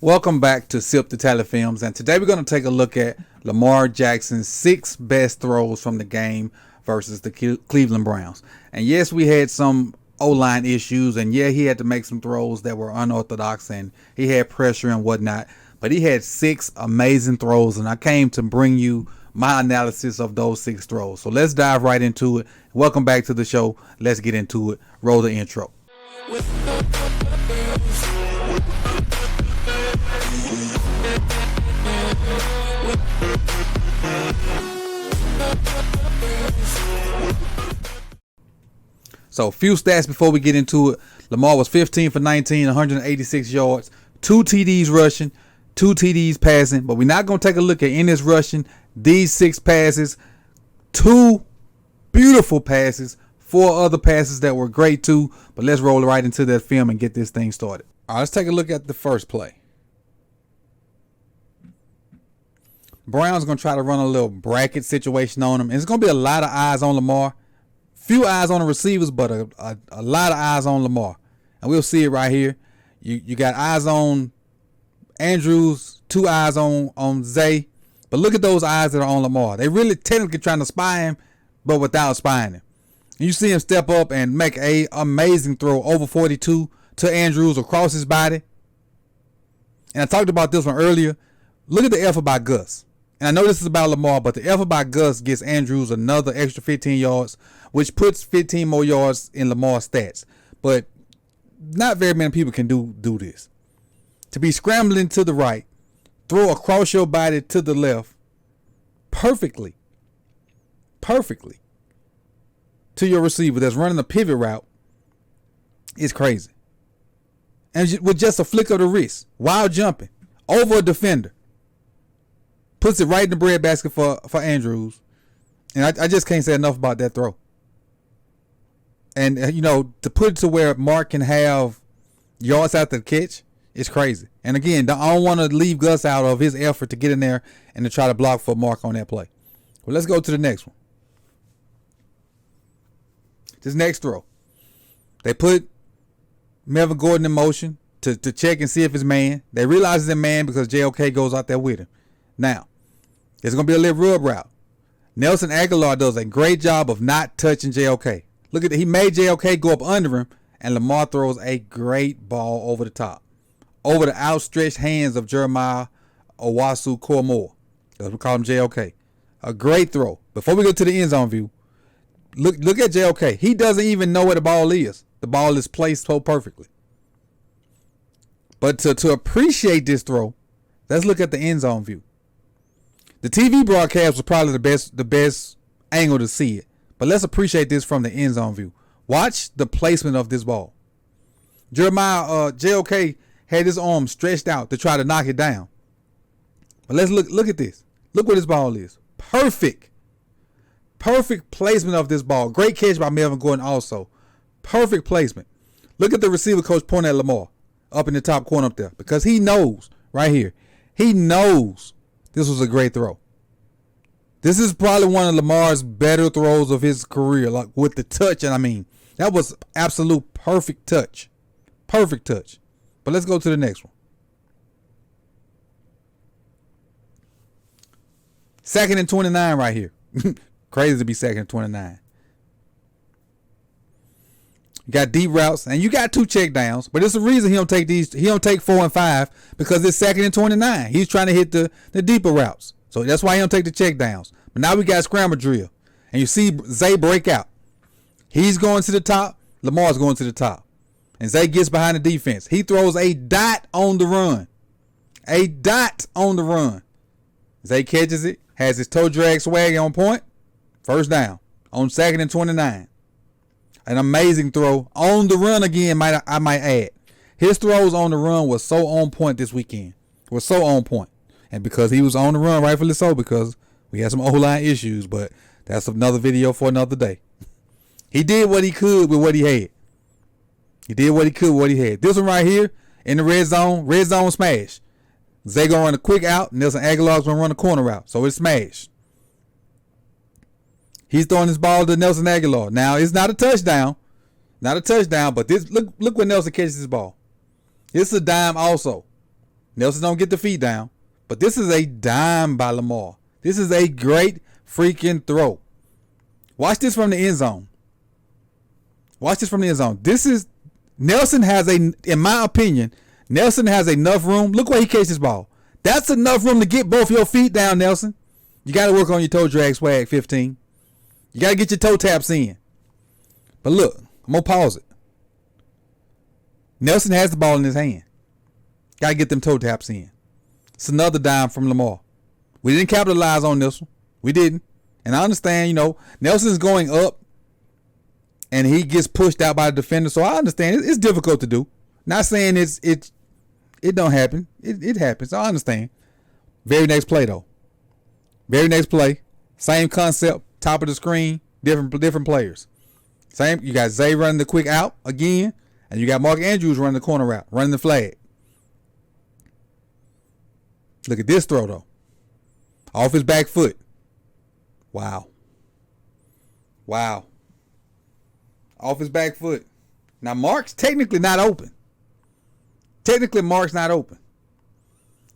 Welcome back to Sip the Tally Films, and today we're going to take a look at Lamar Jackson's 6 best throws from the game versus the Cleveland Browns. And yes, we had some O-line issues, and yeah, he had to make some throws that were unorthodox, and he had pressure and whatnot, but he had 6 amazing throws, and I came to bring you my analysis of those 6 throws. So let's dive right into it. Welcome back to the show. Let's get into it. Roll the intro. So a few stats before we get into it. Lamar was 15 for 19, 186 yards, 2 TDs rushing, 2 TDs passing. But we're not going to take a look at in his rushing. These 6 passes, 2 beautiful passes, 4 other passes that were great too. But let's roll right into that film and get this thing started. All right, let's take a look at the first play. Brown's going to try to run a little bracket situation on him. And it's going to be a lot of eyes on Lamar. Few eyes on the receivers, but a lot of eyes on Lamar. And we'll see it right here. You got eyes on Andrews, 2 eyes on Zay. But look at those eyes that are on Lamar. They really technically trying to spy him, but without spying him. And you see him step up and make a amazing throw over 42 to Andrews across his body. And I talked about this one earlier. Look at the effort by Gus. And I know this is about Lamar, but the effort by Gus gets Andrews another extra 15 yards, which puts 15 more yards in Lamar's stats. But not very many people can do this. To be scrambling to the right, throw across your body to the left, perfectly, to your receiver that's running a pivot route is crazy. And with just a flick of the wrist, while jumping, over a defender, puts it right in the breadbasket for Andrews. And I just can't say enough about that throw. And, to put it to where Mark can have yards after the catch is crazy. And again, I don't want to leave Gus out of his effort to get in there and to try to block for Mark on that play. Well, let's go to the next one. This next throw. They put Melvin Gordon in motion to check and see if it's man. They realize it's a man because JOK goes out there with him. Now, it's going to be a little rub route. Nelson Aguilar does a great job of not touching JOK. Look at that. He made JOK go up under him, and Lamar throws a great ball over the top. Over the outstretched hands of Jeremiah Owusu-Koramoah. That's what we call him JOK. A great throw. Before we go to the end zone view, look at JOK. He doesn't even know where the ball is. The ball is placed so perfectly. But to appreciate this throw, let's look at the end zone view. The TV broadcast was probably the best angle to see it. But let's appreciate this from the end zone view. Watch the placement of this ball. JOK had his arm stretched out to try to knock it down. But let's look at this. Look where this ball is. Perfect placement of this ball. Great catch by Melvin Gordon also. Perfect placement. Look at the receiver coach pointing at Lamar up in the top corner up there. Because he knows right here. He knows this was a great throw. This is probably one of Lamar's better throws of his career, like with the touch. And I mean, that was absolute perfect touch. Perfect touch. But let's go to the next one. 2nd and 29 right here. Crazy to be 2nd and 29. You got deep routes, and you got 2 check downs, but it's the reason he don't take these. He don't take 4 and 5 because it's 2nd and 29. He's trying to hit the deeper routes. So that's why he don't take the check downs. But now we got scramble drill. And you see Zay break out. He's going to the top. Lamar's going to the top. And Zay gets behind the defense. He throws a dot on the run. A dot on the run. Zay catches it. Has his toe drag swag on point. First down. On 2nd and 29. An amazing throw. On the run again, I might add. His throws on the run was so on point this weekend. Was so on point. And because he was on the run, rightfully so, because we had some O-line issues, but that's another video for another day. He did what he could with what he had. This one right here, in the red zone smash. Zay gonna run a quick out, Nelson Aguilar's gonna run a corner route, so it's smash. He's throwing this ball to Nelson Aguilar. Now, it's not a touchdown, but this look when Nelson catches this ball. It's a dime also. Nelson don't get the feet down. But this is a dime by Lamar. This is a great freaking throw. Watch this from the end zone. Watch this from the end zone. This is Nelson has in my opinion, Nelson has enough room. Look where he catches this ball. That's enough room to get both your feet down, Nelson. You got to work on your toe drag swag 15. You got to get your toe taps in. But look, I'm going to pause it. Nelson has the ball in his hand. Got to get them toe taps in. It's another dime from Lamar. We didn't capitalize on this one. We didn't. And I understand, Nelson's going up and he gets pushed out by the defender. So I understand it's difficult to do. Not saying it don't happen. It happens. I understand. Very next play though. Very next play. Same concept. Top of the screen. Different players. Same. You got Zay running the quick out again. And you got Mark Andrews running the corner route. Running the flag. Look at this throw though. Off his back foot. Wow. Off his back foot. Now Mark's technically not open. Mark's not open.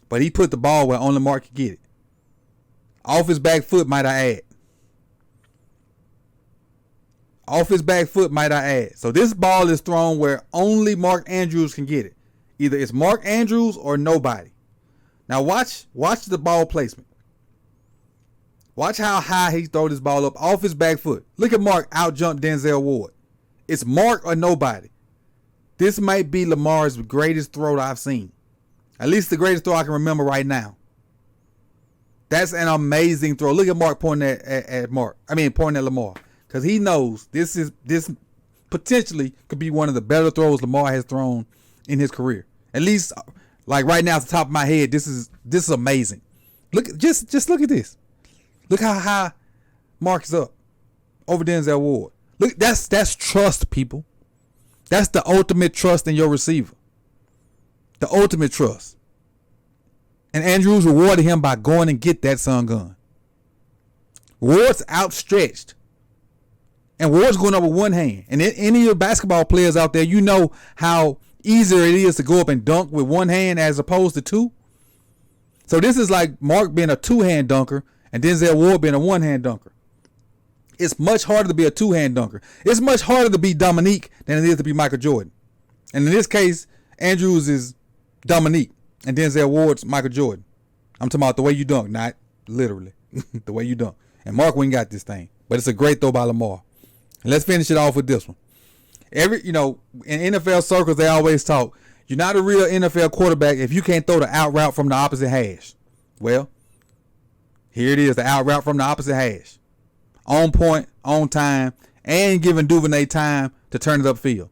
But he put the ball where only Mark could get it. Off his back foot, might I add. Off his back foot, might I add. So this ball is thrown where only Mark Andrews can get it. Either it's Mark Andrews or nobody. Now watch the ball placement. Watch how high he throw this ball up off his back foot. Look at Mark out jump Denzel Ward. It's Mark or nobody. This might be Lamar's greatest throw that I've seen. At least the greatest throw I can remember right now. That's an amazing throw. Look at Mark pointing at Lamar. Because he knows this potentially could be one of the better throws Lamar has thrown in his career. At least like right now, at the top of my head, this is amazing. Look, just look at this. Look how high Mark is up over Denzel Ward. Look, that's trust, people. That's the ultimate trust in your receiver. The ultimate trust. And Andrews rewarded him by going and get that sun gun. Ward's outstretched. And Ward's going up with one hand. And any of your basketball players out there, you know how easier it is to go up and dunk with one hand as opposed to two. So this is like Mark being a two-hand dunker and Denzel Ward being a one-hand dunker. It's much harder to be a two-hand dunker. It's much harder to be Dominique than it is to be Michael Jordan. And in this case, Andrews is Dominique and Denzel Ward's Michael Jordan. I'm talking about the way you dunk, not literally. The way you dunk. And Mark went got this thing. But it's a great throw by Lamar. And let's finish it off with this one. In NFL circles, they always talk, you're not a real NFL quarterback if you can't throw the out route from the opposite hash. Well, here it is, the out route from the opposite hash. On point, on time, and giving Duvernay time to turn it upfield.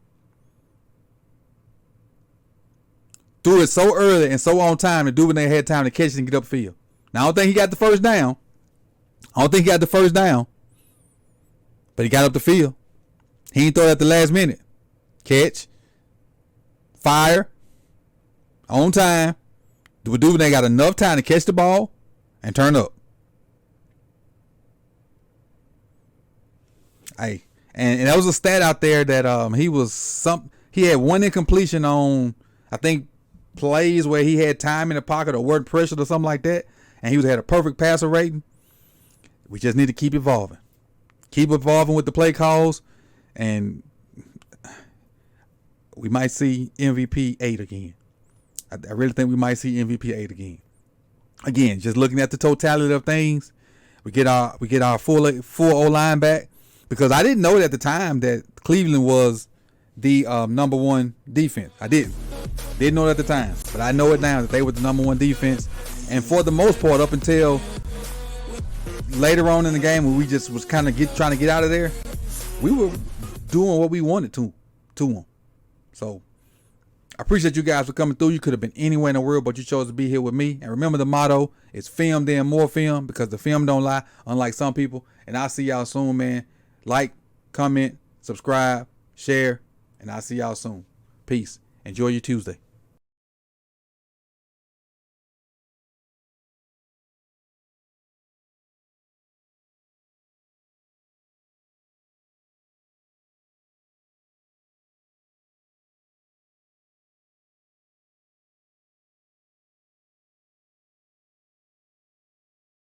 Threw it so early and so on time that Duvernay had time to catch it and get upfield. Now, I don't think he got the first down. But he got up the field. He didn't throw it at the last minute. Catch. Fire. On time. Duvernay got enough time to catch the ball and turn up. Hey, and that was a stat out there that he had one incompletion on, I think, plays where he had time in the pocket or word pressure or something like that, and he had a perfect passer rating. We just need to keep evolving. Keep evolving with the play calls, and we might see MVP 8 again. I really think we might see MVP 8 again. Again, just looking at the totality of things, we get our full O-line back, because I didn't know at the time that Cleveland was the number one defense. I didn't know it at the time, but I know it now that they were the number one defense. And for the most part, up until later on in the game, when we just was kind of trying to get out of there, we were doing what we wanted to them. So I appreciate you guys for coming through. You could have been anywhere in the world, but you chose to be here with me. And remember, the motto is film, then more film, because the film don't lie, unlike some people. And I'll see y'all soon, man. Like, comment, subscribe, share, and I'll see y'all soon. Peace. Enjoy your Tuesday.